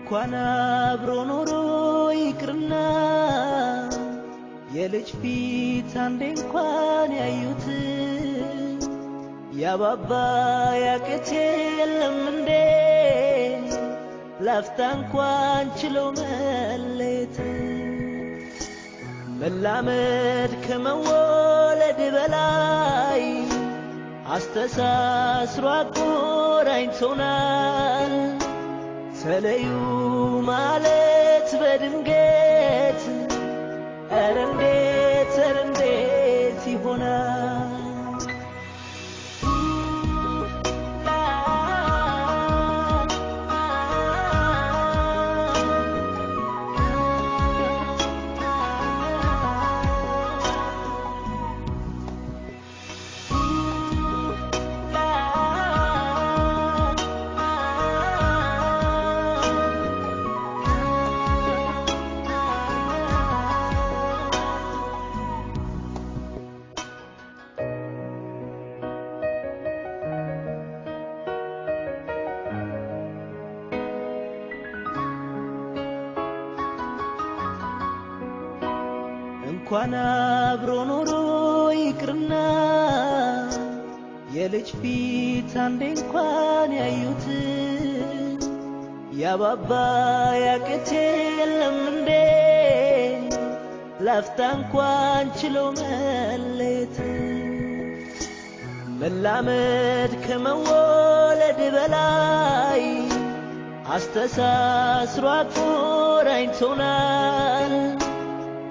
እንኳን አብሮ ኖሮ ይቅርና የልጅ ፊት አንዴ እንኳን ያዩት ያባባ ያቅት የለም እንዴ ላፍታ እንኳን ችለው መለየት መላመድ ከመወለድ በላይ አስተሳስሮ አቆራኝቶናል ተለዩ ማለት በድንገት ኧረ እንዴት ይሆናል እንኳን አብሮ ኖሮ ይቅርና የልጅ ፊት አንዴ እንኳን ያዩት ያባባ ያቅት የለም እንዴ ላፍታ እንኳን ችለው መለየት መላመድ ከመወለድ በላይ አስተሳስሮ አቆራኝቶናል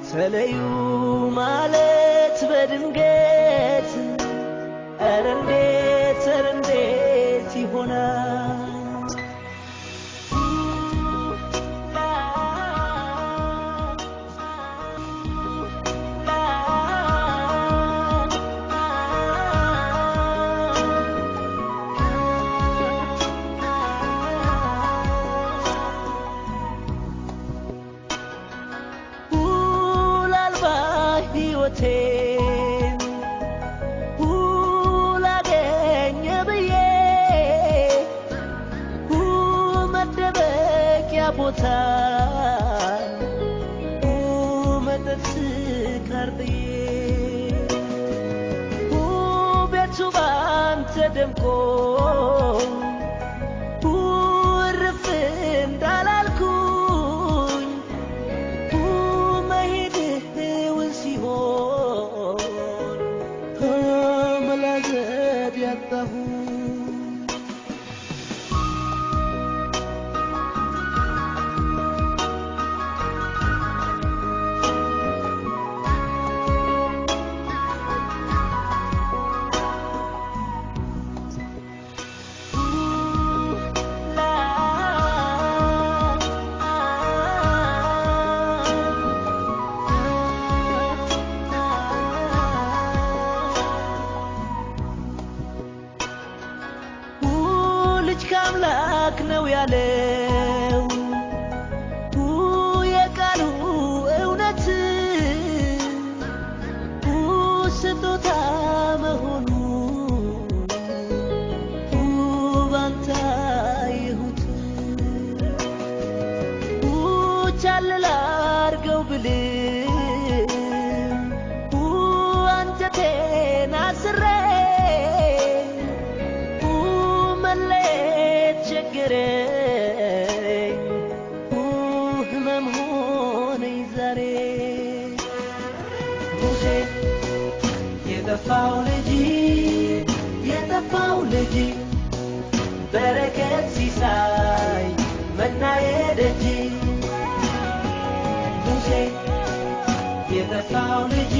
ተለዩ ማለት በድንገት ኧረ እንዴት ይሆናል ላገኘ ብዬ መደበቂያ ቦታ መጠጥ ስካር ብዬ ቤቱ ባንተ ደምቆ እርፍ እንዳላልኩኝ መሄድህውን ሲሆን መላዘድ ያጣሁ አምላክ ነው ያለው የቃሉ እውነት ስጦታ መሆኑ ባንተ ይሁት ቻለላ አርገው ብልም አንጀቴን አስሬ ህመም ሆነኝ ዛሬ ሙሴ የጠፋው ልጅ በረከት ሲሳይ መናዬ ደጅ ሙሴ የጠፋው ልጅ